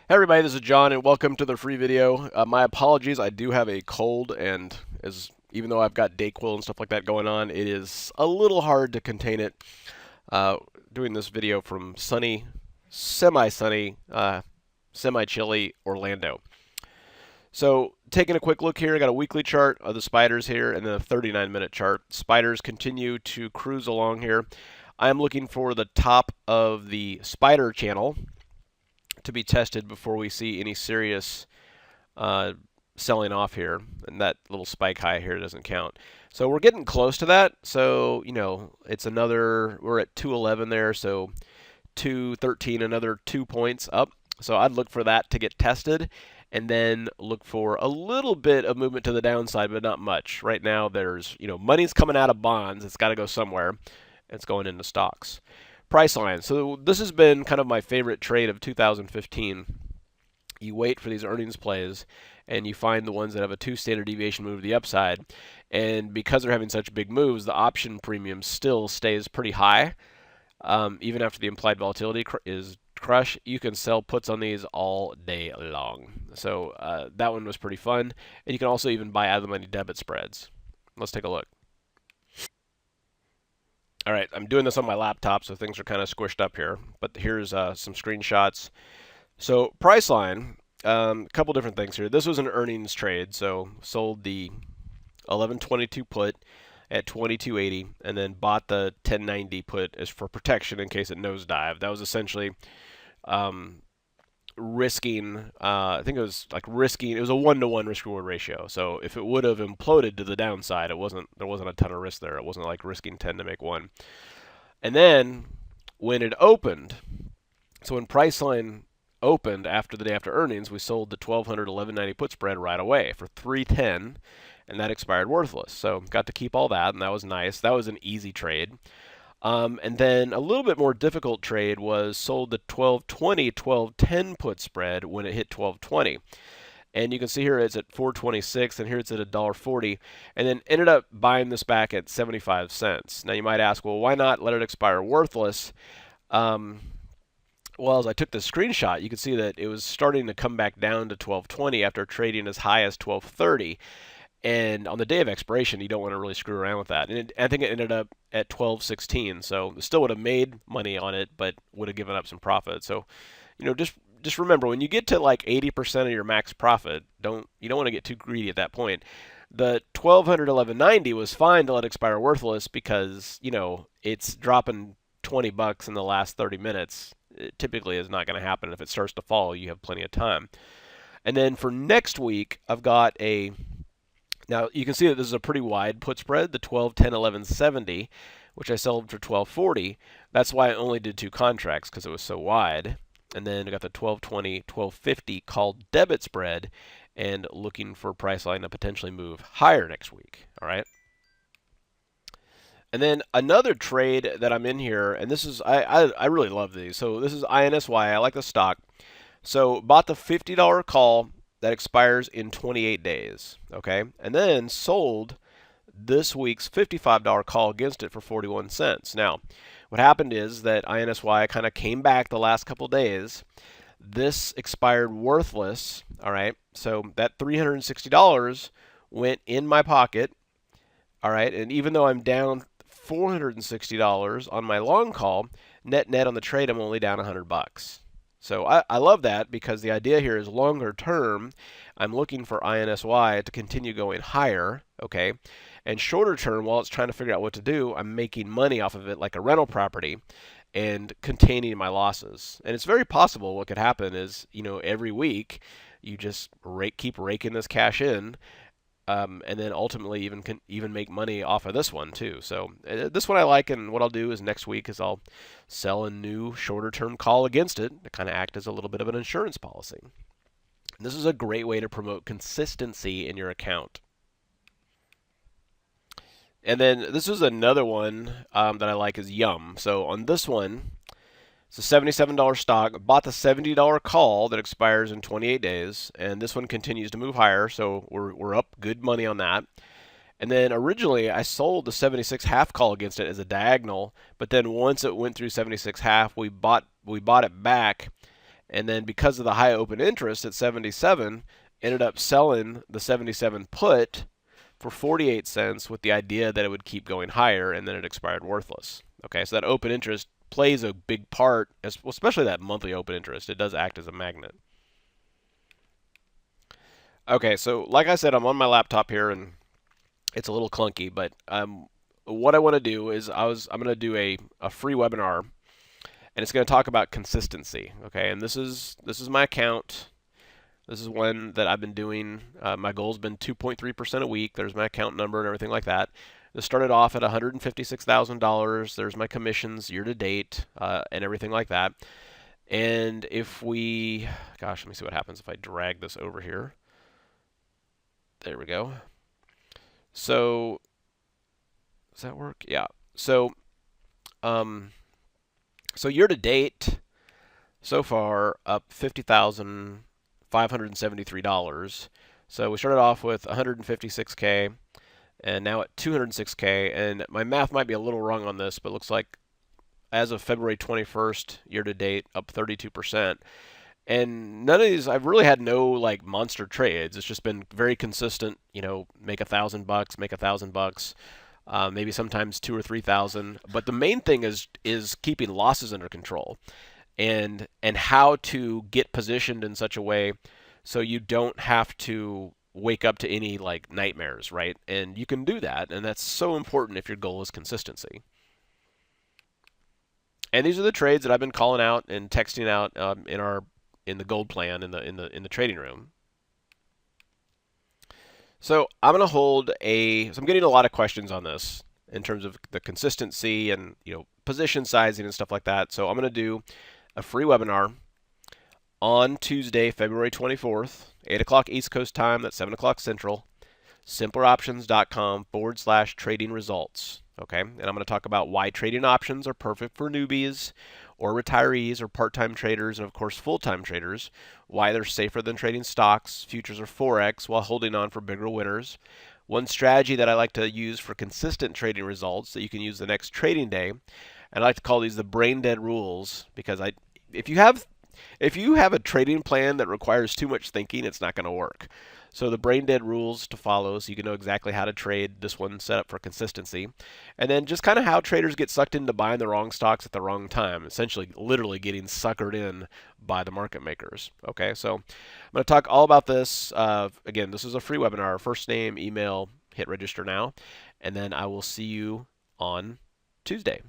Hey everybody, this is John and welcome to the free video. My apologies, I do have a cold and even though I've got Dayquil and stuff like that going on, it is a little hard to contain it. Uh, Doing this video from sunny, semi-sunny, semi-chilly Orlando. So taking a quick look here, I got a weekly chart of the spiders here and then a 39-minute chart. Spiders continue to cruise along here. I'm looking for the top of the spider channel to be tested before we see any serious selling off here, and that little spike high here doesn't count. So we're getting close to that. So it's we're at 211 there, so 213, another 2 points up. So I'd look for that to get tested, and then look for a little bit of movement to the downside, but not much. Right now, there's money's coming out of bonds. It's got to go somewhere. It's going into stocks. Priceline. So this has been kind of my favorite trade of 2015. You wait for these earnings plays, and you find the ones that have a 2 standard deviation move to the upside. And because they're having such big moves, the option premium still stays pretty high. Even after the implied volatility is crush, you can sell puts on these all day long. So that one was pretty fun. And you can also even buy out of the money debit spreads. Let's take a look. All right, I'm doing this on my laptop, so things are kind of squished up here. But here's some screenshots. So Priceline, a couple different things here. This was an earnings trade, so sold the 1122 put at 2280, and then bought the 1090 put as for protection in case it nosedived. That was essentially risking. I think it was like risking. It was a 1-to-1 risk-reward ratio. So if it would have imploded to the downside, there wasn't a ton of risk there. It wasn't like risking 10 to make 1. And then when it opened, so when Priceline opened after the day after earnings, we sold the 1200 1190 put spread right away for 310, and that expired worthless. So got to keep all that, and that was nice. That was an easy trade. And then a little bit more difficult trade was sold the 1220 1210 put spread when it hit 1220. And you can see here it's at 426, and here it's at $1.40, and then ended up buying this back at 75 cents. Now you might ask, well, why not let it expire worthless? Well, as I took the screenshot, you can see that it was starting to come back down to 1220 after trading as high as 1230. And on the day of expiration, you don't want to really screw around with that. And I think it ended up at 1216, so it still would have made money on it, but would have given up some profit. So, just remember, when you get to like 80% of your max profit, you don't want to get too greedy at that point. The 1200 1190 was fine to let expire worthless because it's dropping $20 in the last 30 minutes. It typically is not going to happen. If it starts to fall, you have plenty of time. And then for next week, I've got now you can see that this is a pretty wide put spread, the 12, 10, 11, 70, which I sold for 1240. That's why I only did 2 contracts, because it was so wide. And then I got the 1220, 1250 called debit spread, and looking for Priceline to potentially move higher next week. All right. And then another trade that I'm in here, and this is I really love these. So this is INSY. I like the stock. So bought the $50 call that expires in 28 days, okay? And then sold this week's $55 call against it for 41 cents. Now, what happened is that INSY kind of came back the last couple days. This expired worthless, all right? So that $360 went in my pocket, all right? And even though I'm down $460 on my long call, net on the trade, I'm only down $100. So I love that, because the idea here is longer term, I'm looking for INSY to continue going higher, okay? And shorter term, while it's trying to figure out what to do, I'm making money off of it like a rental property and containing my losses. And it's very possible what could happen is, every week you just keep raking this cash in, and then ultimately even make money off of this one too. So this one I like, and what I'll do is next week is I'll sell a new shorter term call against it to kind of act as a little bit of an insurance policy. And this is a great way to promote consistency in your account. And then this is another one that I like is Yum. So on this one, it's a $77 stock. Bought the $70 call that expires in 28 days, and this one continues to move higher, so we're up good money on that. And then originally I sold the 76 half call against it as a diagonal, but then once it went through 76 half, we bought it back And then because of the high open interest at 77, ended up selling the 77 put for 48 cents with the idea that it would keep going higher, and then it expired worthless. Okay, so that open interest plays a big part, especially that monthly open interest. It does act as a magnet. Okay, so like I said, I'm on my laptop here, and it's a little clunky, but what I want to do is I'm going to do a free webinar, and it's going to talk about consistency. Okay, and this is my account. This is one that I've been doing. My goal's been 2.3% a week. There's my account number and everything like that. This started off at $156,000. There's my commissions year to date and everything like that. And if we, gosh, let me see what happens if I drag this over here. There we go. So, does that work? Yeah. So, year to date, so far up $50,573. So we started off with 156K, and now at 206K. And my math might be a little wrong on this, but it looks like as of February 21st, year to date, up 32%. And none of these, I've really had no like monster trades. It's just been very consistent. You know, make $1,000, make $1,000. Maybe sometimes 2 or 3,000. But the main thing is keeping losses under control, and how to get positioned in such a way so you don't have to wake up to any like nightmares, right? And you can do that, and that's so important if your goal is consistency. And these are the trades that I've been calling out and texting out in the gold plan in the trading room. So I'm going to hold so I'm getting a lot of questions on this in terms of the consistency and position sizing and stuff like that. So I'm going to do a free webinar on Tuesday, February 24th, 8 o'clock East Coast time, that's 7 o'clock Central, simpleroptions.com/trading results. Okay, and I'm going to talk about why trading options are perfect for newbies or retirees or part-time traders and, of course, full-time traders, why they're safer than trading stocks, futures, or Forex while holding on for bigger winners. One strategy that I like to use for consistent trading results that you can use the next trading day, and I like to call these the brain dead rules, because if you have a trading plan that requires too much thinking, it's not going to work. So the brain dead rules to follow so you can know exactly how to trade. This one set up for consistency. And then just kind of how traders get sucked into buying the wrong stocks at the wrong time, essentially literally getting suckered in by the market makers. Okay, so I'm going to talk all about this. Again, this is a free webinar. First name, email, hit register now, and then I will see you on Tuesday.